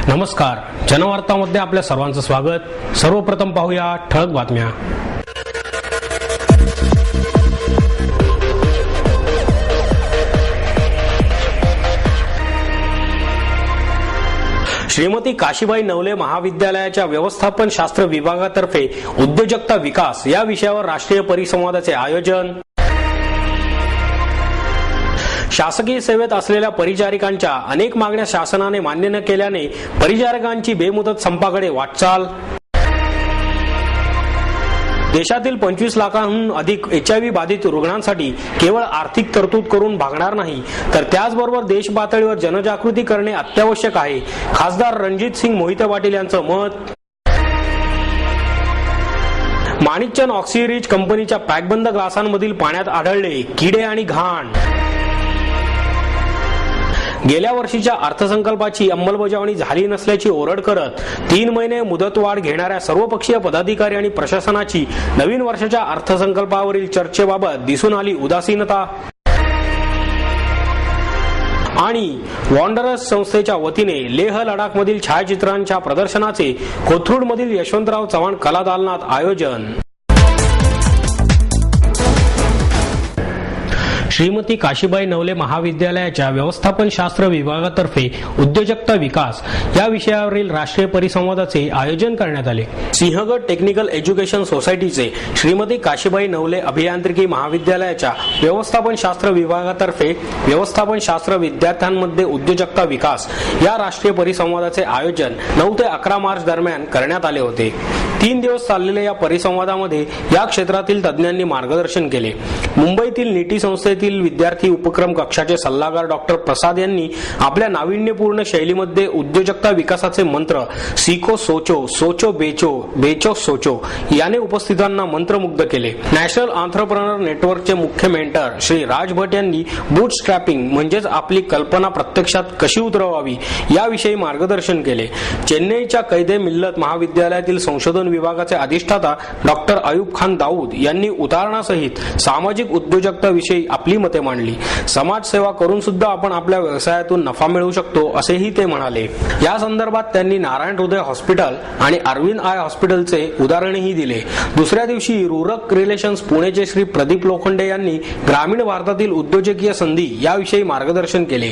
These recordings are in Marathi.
नमस्कार, जनवार्तामध्ये आपल्या सर्वांचं स्वागत। सर्वप्रथम पाहूया ठळक बातम्या। श्रीमती काशीबाई नवले महाविद्यालयाच्या व्यवस्थापन शास्त्र विभागातर्फे उद्योजकता विकास या विषयावर राष्ट्रीय परिसंवादाचे आयोजन। शासकीय सेवेत असलेल्या परिचारिकांच्या अनेक मागण्या शासनाने मान्य न केल्याने परिचारिकांची बेमुदत संपाकडे वाटचाल। देशातील 25 लाखांहून अधिक HIV बाधित रुग्णांसाठी केवळ आर्थिक तरतूद करून भागणार नाही, तर त्याचबरोबर देश पातळीवर जनजागृती करणे अत्यावश्यक आहे। खासदार रणजित सिंह मोहिते पाटील यांचं मत। माणिकचंद ऑक्सिरिच कंपनीच्या पॅकबंद ग्लासांमधील पाण्यात आढळले किडे आणि घाण। गेल्या वर्षीच्या अर्थसंकल्पाची अंमलबजावणी झाली नसल्याची ओरड करत 3 महिने मुदतवाढ घेणाऱ्या सर्वपक्षीय पदाधिकारी आणि प्रशासनाची नवीन वर्षाच्या अर्थसंकल्पावरील चर्चेबाबत दिसून आली उदासीनता। आणि वॉन्डरर्स संस्थेच्या वतीने लेह लडाखमधील छायाचित्रांच्या प्रदर्शनाचे कोथरूडमधील यशवंतराव चव्हाण कला दालनात आयोजन। श्रीमती काशीबाई नवले महाविद्यालयाच्या व्यवस्थापन शास्त्र विभागातर्फे उद्योजकता विकास या विषयावरील राष्ट्रीय परिसंवादाचे आयोजन करण्यात आले। सिंहगड टेक्निकल एज्युकेशन सोसायटीचे श्रीमती काशीबाई नवले अभियांत्रिकी महाविद्यालयाच्या व्यवस्थापन शास्त्र विभागातर्फे व्यवस्थापन शास्त्र विद्यार्थ्यांमध्ये उद्योजकता विकास या राष्ट्रीय परिसंवादाचे आयोजन 9 ते 11 मार्च दरम्यान करण्यात आले होते। 3 दिवस चाललेल्या या परिसंवादामध्ये या क्षेत्रातील तज्ञांनी मार्गदर्शन केले। मुंबईतील नीटी संस्थेतील विद्यार्थी उपक्रम कक्षाचे सल्लागार डॉक्टर प्रसाद यांनी आपल्या नाविन्यपूर्ण शैलीमध्ये उद्योजकता विकासाचे मंत्र सीको सोचो, सोचो बेचो, बेचो सोचो याने उपस्थितांना मंत्रमुग्ध केले। नॅशनल एंटरप्रेन्योर नेटवर्कचे मुख्य मेंटर श्री राज भट यांनी बूटस्ट्रॅपिंग म्हणजेच आपली कल्पना प्रत्यक्षात कशी उतरवावी याविषयी मार्गदर्शन केले। चेन्नईच्या कैदे मिल्लत महाविद्यालयातील संशोधन विभागाचे अधिष्ठाता डॉक्टर अयूब खान दाऊद यांनी उदाहरणासहित सामाजिक उद्योजकता विषयी आपली मते मांडली। समाजसेवा करून सुद्धा आपण आपल्या व्यवसायातून नफा मिळवू शकतो असेही ते म्हणाले। या संदर्भात त्यांनी नारायण हृदय हॉस्पिटल आणि अरविंद आय हॉस्पिटलचे उदाहरणही दिले। दुसऱ्या दिवशी रुरक रिलेशन्स पुणेचे श्री प्रदीप लोखंडे यांनी ग्रामीण भारतातील उद्योजकीय संधी याविषयी मार्गदर्शन केले।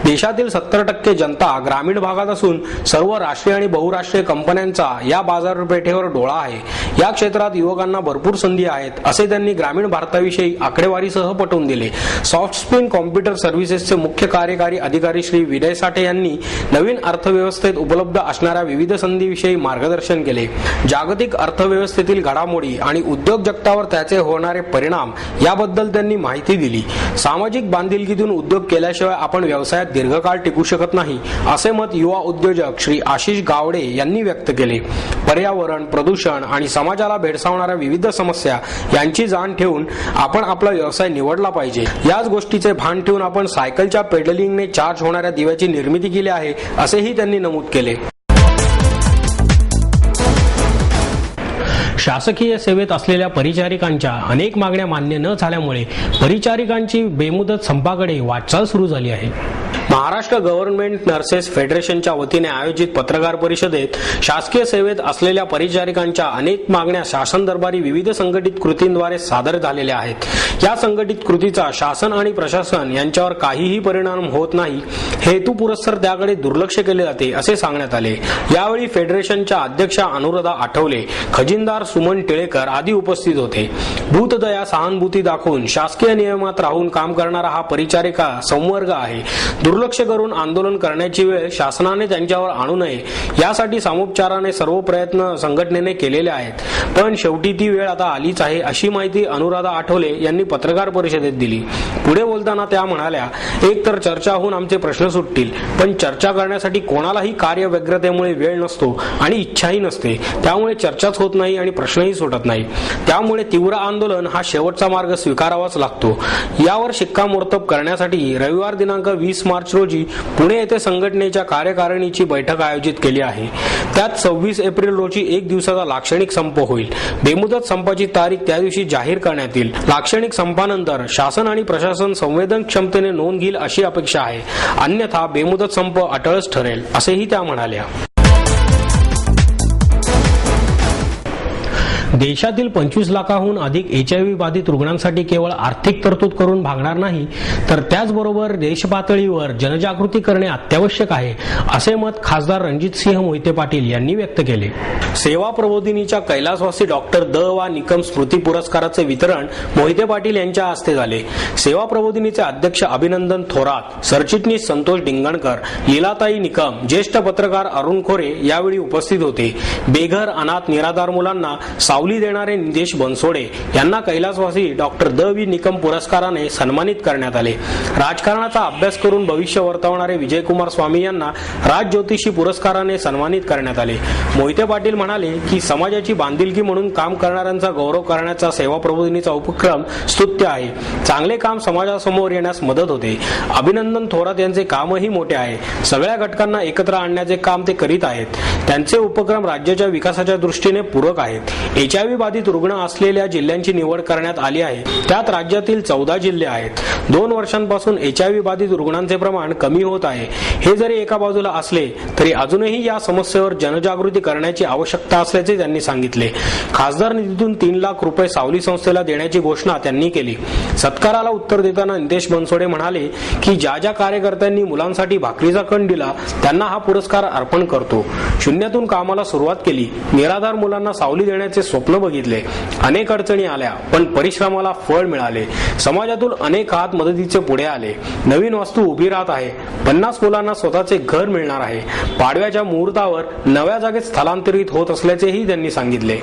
देशातील 70% जनता ग्रामीण भागात असून सर्व राष्ट्रीय आणि बहुराष्ट्रीय कंपन्यांचा या बाजारपेठेवर डोळा आहे। या क्षेत्रात युवकांना भरपूर संधी आहेत असे त्यांनी ग्रामीण भारताविषयी आकडेवारीसह पटवून दिले। सॉफ्टस्पिन कॉम्प्युटर सर्व्हिसेसचे मुख्य कार्यकारी अधिकारी श्री विजय साठे यांनी नवीन अर्थव्यवस्थेत उपलब्ध असणाऱ्या विविध संधीविषयी मार्गदर्शन केले। जागतिक अर्थव्यवस्थेतील घडामोडी आणि उद्योग जगतावर त्याचे होणारे परिणाम याबद्दल त्यांनी माहिती दिली। सामाजिक बांधिलकीतून उद्योग केल्याशिवाय आपण व्यवसायात दीर्घकाळ टिकू शकत नाही असे मत युवा उद्योजक श्री आशिष गावडे यांनी व्यक्त केले। पर्यावरण, प्रदूषण आणि समाजाला भेडसावणाऱ्या विविध समस्या यांची जाण ठेवून आपण आपला व्यवसाय निवडला पाहिजे। याच गोष्टीचे भान ठेवून आपण सायकलच्या पेडलिंगने चार्ज होणाऱ्या दिव्याची निर्मिती केली आहे असेही त्यांनी नमूद केले। शासकीय सेवेत असलेल्या परिचारिकांच्या अनेक मागण्या मान्य न झाल्यामुळे परिचारिकांची बेमुदत संपाकडे वाटचाल सुरू झाली आहे। महाराष्ट्र गव्हर्नमेंट नर्सेस फेडरेशनच्या वतीने आयोजित पत्रकार परिषदेत शासकीय सेवेत असलेल्या परिचारिकांच्या अनेक मागण्या शासन दरबारी विविध संघटित कृतींद्वारे सादर झालेल्या आहेत। या संघटित कृतीचा शासन आणि प्रशासन यांच्यावर काहीही परिणाम होत नाही, हेतू पुरस्सर त्याकडे दुर्लक्ष केले जाते असे सांगण्यात आले। यावेळी फेडरेशनच्या अध्यक्षा अनुराधा आठवले, खजिनदार सुमन टिळेकर आदी उपस्थित होते। भूतदया, सहानुभूती दाखवून शासकीय नियमात राहून काम करणारा हा परिचारिका संवर्ग आहे। दुर्लक्ष करून आंदोलन करण्याची वेळ शासनाने त्यांच्यावर आणू नये यासाठी सामोपचाराने सर्व प्रयत्न संघटनेने केलेले आहेत, पण शेवटी ती वेळ आता आलीच आहे अशी माहिती अनुराधा आठवले यांनी पत्रकार परिषदेत दिली। पुढे बोलताना त्या म्हणाल्या, एक तर चर्चा होऊन आमचे प्रश्न सुटतील, पण चर्चा करण्यासाठी कोणालाही कार्यव्यग्रतेमुळे वेळ नसतो आणि इच्छाही नसते, त्यामुळे चर्चाच होत नाही आणि प्रश्नही सुटत नाही। त्यामुळे तीव्र आंदोलन हा शेवटचा मार्ग स्वीकारावाच लागतो। यावर शिक्कामोर्तब करण्यासाठी रविवार दिनांक 20 मार्च मार्च रोजी पुणे येथे संघटनेच्या कार्यकारिणीची बैठक आयोजित केली आहे। त्यात 26 एप्रिल रोजी 1 दिवसाचा लाक्षणिक संप होईल। बेमुदत संपाची तारीख त्या दिवशी जाहीर करण्यात येईल। लाक्षणिक संपानंतर शासन आणि प्रशासन संवेदन क्षमतेने नोंद घेईल अशी अपेक्षा आहे, अन्यथा बेमुदत संप अटळच ठरेल असेही त्या म्हणाल्या। देशातील 25 लाखाहून अधिक HIV बाधित रुग्णांसाठी केवळ आर्थिक तरतूद करून भागणार नाही, तर त्याचबरोबर देशपातळीवर जनजागृती करणे अत्यावश्यक आहे, असे मत खासदार रणजितसिंह मोहिते पाटील यांनी व्यक्त केले। सेवा प्रबोधिनीच्या कैलासवासी डॉक्टर द वा निकम स्मृती पुरस्काराचे वितरण मोहिते पाटील यांच्या हस्ते झाले। सेवा प्रबोधिनीचे अध्यक्ष अभिनंदन थोरात, सरचिटणीस संतोष डिंगणकर, लीलाताई निकम, ज्येष्ठ पत्रकार अरुण खोरे यावेळी उपस्थित होते। बेघर, अनाथ, निराधार मुलांना सावली देणारे निदेश बनसोडे यांना कैलासवासी डॉक्टर द वी निकम पुरस्काराने सन्मानित करण्यात आले। राजकारणाचा अभ्यास करून भविष्य वर्तवणारे विजयकुमार स्वामी यांना राजज्योतिषी पुरस्काराने सन्मानित करण्यात आले। मोहिते पाटील म्हणाले की समाजाची बांधिलकी म्हणून काम करणाऱ्यांचा गौरव करण्याचा सेवा प्रबोधिनीचा उपक्रम स्तुत्य आहे। चांगले काम समाजासमोर येण्यास मदत होते। अभिनंदन थोरात यांचे कामही मोठे आहे। सगळ्या घटकांना एकत्र आणण्याचे काम ते करीत आहेत। त्यांचे उपक्रम राज्याच्या विकासाच्या दृष्टीने पूरक आहेत। HIV बाधित रुग्ण असलेल्या जिल्ह्यांची निवड करण्यात आली आहे। त्यात राज्यातील 14 जिल्हे आहेत। 2 वर्षांपासून HIV बाधित रुग्णांचे प्रमाण कमी होत आहे। हे जरी एका बाजूला असले तरी अजूनही या समस्येवर जनजागृती करण्याची आवश्यकता असल्याचे त्यांनी सांगितले। खासदार निधीतून 3 लाख रुपये सावली संस्थेला देण्याची घोषणा त्यांनी केली। सत्काराला उत्तर देताना निदेश बनसोडे म्हणाले की ज्या ज्या कार्यकर्त्यांनी मुलांसाठी भाकरीचा कण दिला त्यांना हा पुरस्कार अर्पण करतो। शून्यातून कामाला सुरुवात केली, निराधार मुलांना सावली देण्याचे स्वप्न बघितले, अनेक अडचणी आल्या पण परिश्रमाला फळ मिळाले। समाजातून अनेक हात मदतीचे पुढे आले। नवीन वास्तू उभी राहत आहे। 50 मुलांना स्वतःचे घर मिळणार आहे। पाडव्याच्या मुहूर्तावर नव्या जागेत स्थलांतरित होत असल्याचेही त्यांनी सांगितले।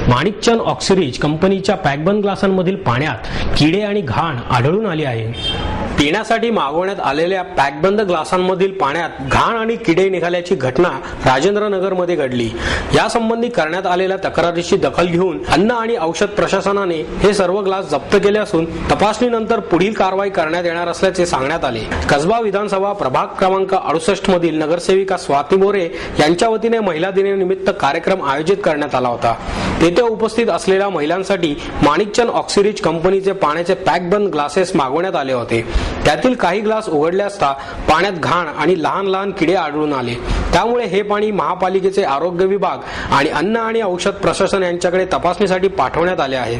माणिकचंद ऑक्सिरीज कंपनीच्या पॅकबंद ग्लासांमधील पाण्यात किडे आणि घाण आढळून आली आहे। पिण्यासाठी मागवण्यात आलेल्या पॅकबंद ग्लासांमधील पाण्यात घाण आणि किडे निघाल्याची घटना राजेंद्रनगरमध्ये घडली। यासंबंधी करण्यात आलेल्या तक्रारीची दखल घेऊन अन्न आणि औषध प्रशासनाने हे सर्व ग्लास जप्त केले असून तपासणीनंतर पुढील कारवाई करण्यात येणार असल्याचे सांगण्यात आले। कसबा विधानसभा प्रभाग क्रमांक 68 मधील नगरसेविका स्वाती मोरे यांच्या वतीने महिला दिनानिमित्त कार्यक्रम आयोजित करण्यात आला होता। तेथे उपस्थित असलेल्या महिलांसाठी माणिकचंद ऑक्सिरीज कंपनीचे पाण्याचे पॅकबंद ग्लासेस मागवण्यात आले होते। त्यातील काही ग्लास उघडले असता पाण्यात घाण आणि लहान लहान किडे आढळून आले। त्यामुळे हे पाणी महापालिकेचे आरोग्य विभाग आणि अन्न आणि औषध प्रशासन यांच्याकडे तपासणीसाठी पाठवण्यात आले आहे।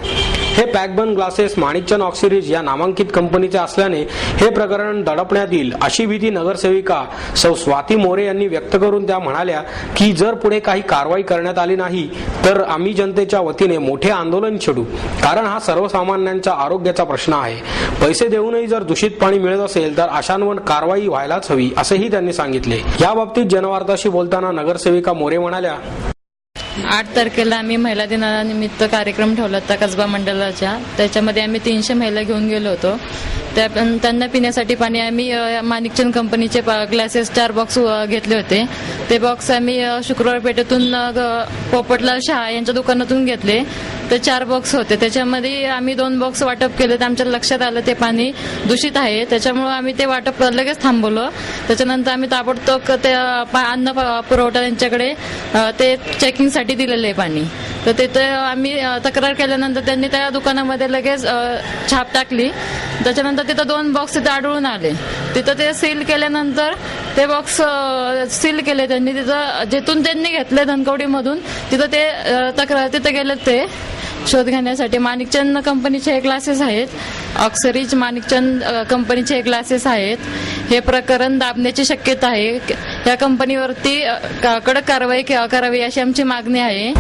हे पॅकबंद ग्लासेस माणिकचंद ऑक्सिरीज या नामांकित कंपनीचे असल्याने हे प्रकरण दडपण्यात येईल अशी भीती नगरसेविका सौ स्वाती मोरे यांनी व्यक्त करून त्या म्हणाल्या की जर पुढे काही कारवाई करण्यात आली नाही तर आम्ही जनतेच्या वतीने मोठे आंदोलन छेडू, कारण हा सर्वसामान्यांच्या आरोग्याचा प्रश्न आहे। पैसे देऊनही जर दूषित पाणी मिळत असेल तर अशांवर कारवाई व्हायलाच हवी असेही त्यांनी सांगितले। या बाबतीत जनवार्ताशी बोलताना नगरसेविका मोरे म्हणाल्या, 8 तारखेला आम्ही महिला दिनानिमित्त कार्यक्रम ठेवला होता कसबा मंडळाच्या। त्याच्यामध्ये आम्ही 300 महिला घेऊन गेलो होतो। त्यांना पिण्यासाठी पाणी आम्ही माणिकचंद कंपनीचे ग्लासेस 4 बॉक्स घेतले होते. ते बॉक्स आम्ही शुक्रवार पेठेतून पोपटलाल शहा यांच्या दुकानातून घेतले. ते 4 बॉक्स होते. त्याच्यामध्ये आम्ही 2 बॉक्स वाटप केले. तर आमच्या लक्षात आलं ते पाणी दूषित आहे. त्याच्यामुळे आम्ही ते वाटप लगेच थांबवलं. त्याच्यानंतर आम्ही ताबडतोब ते अन्न पुरवठा त्यांच्याकडे ते चेकिंगसाठी दिलेलं आहे पाणी. तर तिथे आम्ही तक्रार केल्यानंतर त्यांनी त्या दुकानामध्ये लगेच छाप टाकली. त्याच्यानंतर तिथं 2 बॉक्स तिथे आढळून आले. तिथं ते सील केल्यानंतर ते बॉक्स सील केले त्यांनी. तिथं जिथून त्यांनी घेतले धनकवडीमधून तिथं ते तिथे गेले ते शोध घेण्यासाठी. माणिकचंद कंपनीचे ग्लासेस आहेत. ऑक्सरीज माणिकचंद कंपनीचे ग्लासेस आहेत. हे प्रकरण दाबण्याची शक्यता आहे. या कंपनीवरती कडक कारवाई करावी अशी आमची मागणी आहे.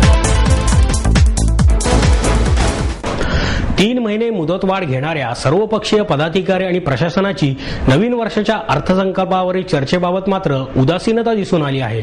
3 महिने मुदतवाढ घेणाऱ्या सर्वपक्षीय पदाधिकारी आणि प्रशासनाची नवीन वर्षाच्या अर्थसंकल्पावरील चर्चेबाबत मात्र उदासीनता दिसून आली आहे.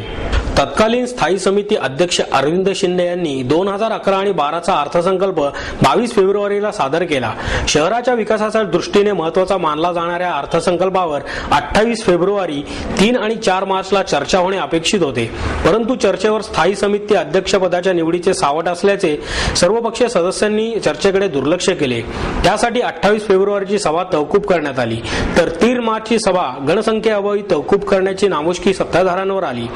तत्कालीन स्थायी समिती अध्यक्ष अरविंद शिंदे यांनी 2011 आणि 12चा अर्थसंकल्प 22 फेब्रुवारीला सादर केला. शहराच्या विकासाच्या दृष्टीने महत्वाचा मानला जाणाऱ्या अर्थसंकल्पावर 28 फेब्रुवारी 3 आणि 4 मार्चला चर्चा होणे अपेक्षित होते. परंतु चर्चेवर स्थायी समिती अध्यक्षपदाच्या निवडीचे सावट असल्याचे सर्वपक्षीय सदस्यांनी चर्चेकडे दुर्लक्ष केले. त्यासाठी 28 फेब्रुवारीची सभा तहकूब करण्यात आली. तर 3 मार्चची सभा गणसंख्येअभावी तहकूब करण्याची नामुष्की सत्ताधाऱ्यांवर आली.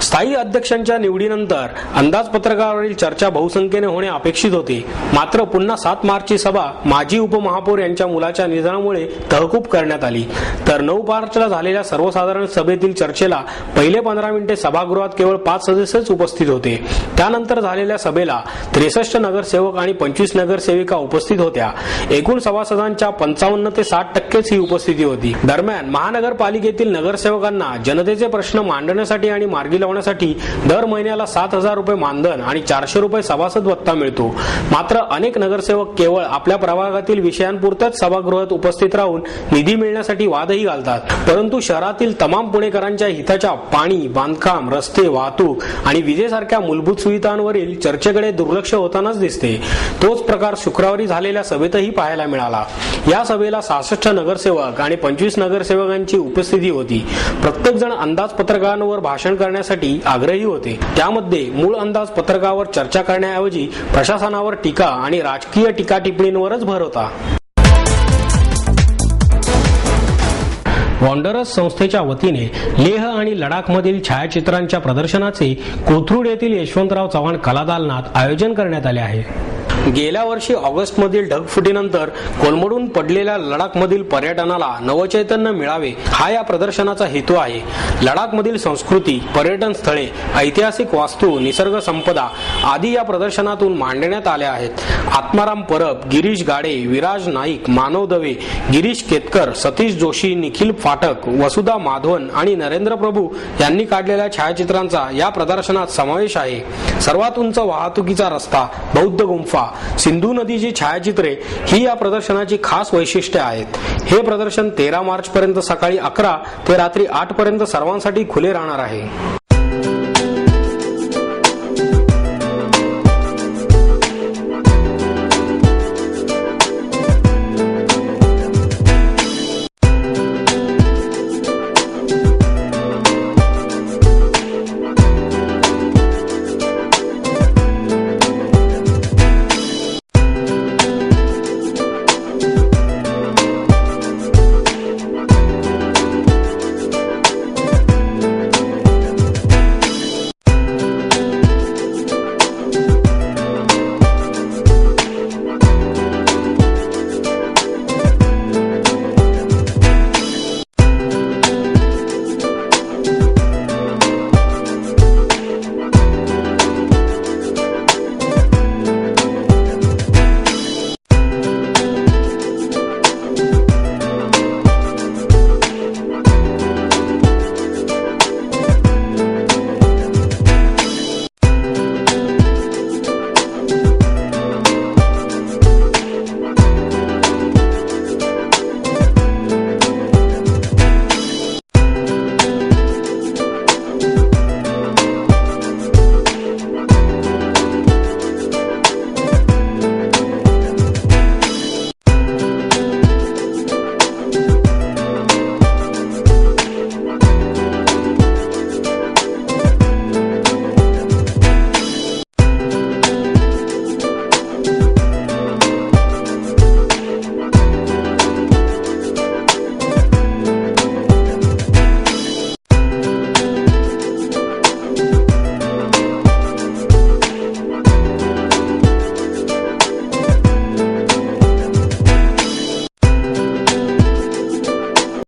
स्थायी अध्यक्षांच्या निवडीनंतर अंदाजपत्रकावरील चर्चा बहुसंख्येने होणे अपेक्षित होते. मात्र पुन्हा 7 मार्चची सभा माजी उपमहापौर यांच्या मुलाच्या निधनामुळे तहकूब करण्यात आली. तर 9 मार्चला झालेल्या सर्वसाधारण सभेतील चर्चेला पहिले 15 मिनिटे सभागृहात केवळ 5 सदस्यच उपस्थित होते. त्यानंतर झालेल्या सभेला 63 नगरसेवक आणि 25 नगरसेविका उपस्थित होत्या. एकूण सभासदांच्या 55 ते 60% ही उपस्थिती होती. दरम्यान महानगरपालिकेतील नगरसेवकांना जनतेचे प्रश्न मांडण्यासाठी आणि मार्गी लावण्यासाठी दर महिन्याला 7,000 रुपये मानधन आणि 400 रुपये सभासद भत्ता मिळतो. मात्र अनेक नगरसेवक केवळ आपल्या प्रभागातील विषयांपुरताच सभागृहात उपस्थित राहून निधी मिळण्यासाठी वादही घालतात. परंतु शहरातील तमाम पुणेकरांच्या हिताच्या पाणी, बांधकाम, रस्ते, वाहतूक आणि विजेसारख्या मूलभूत सुविधांवरील चर्चेकडे दुर्लक्ष होतानाच दिसते. तोच प्रकार शुक्रवारी झालेल्या सभेतही पाहायला मिळाला. या सभेला 66 नगरसेवक आणि 25 नगरसेवकांची उपस्थिती होती. प्रत्येक जण अंदाजपत्रकांवर भाषण करण्यासाठी आग्रही होते. त्यामध्ये मूळ अंदाजपत्रकावर चर्चा करण्याऐवजी प्रशासनावर टीका आणि राजकीय टीका टिप्पणींवरच भर होता. वॉन्डरर्स संस्थेच्या वतीने लेह आणि लडाखमधील छायाचित्रांच्या प्रदर्शनाचे कोथरूड येथील यशवंतराव चव्हाण कलादालनात आयोजन करण्यात आले आहे. गेल्या वर्षी ऑगस्टमधील ढगफुटीनंतर कोलमडून पडलेल्या लडाखमधील पर्यटनाला नवचैतन्य मिळावे हा या प्रदर्शनाचा हेतू आहे. लडाखमधील संस्कृती, पर्यटन स्थळे, ऐतिहासिक वास्तू, निसर्ग संपदा आदी या प्रदर्शनातून मांडण्यात आल्या आहेत. आत्माराम परब, गिरीश गाडे, विराज नाईक, मानव दवे, गिरीश केतकर, सतीश जोशी, निखिल फाटक, वसुधा माधवन आणि नरेंद्र प्रभू यांनी काढलेल्या छायाचित्रांचा या प्रदर्शनात समावेश आहे. सर्वात उंच वाहतुकीचा रस्ता, बौद्ध गुंफा, सिंधू नदीची छायाचित्रे ही या प्रदर्शनाची खास वैशिष्ट्ये आहेत. हे प्रदर्शन 13 मार्च पर्यंत सकाळी 11 ते रात्री 8 पर्यंत सर्वांसाठी खुले राहणार आहे.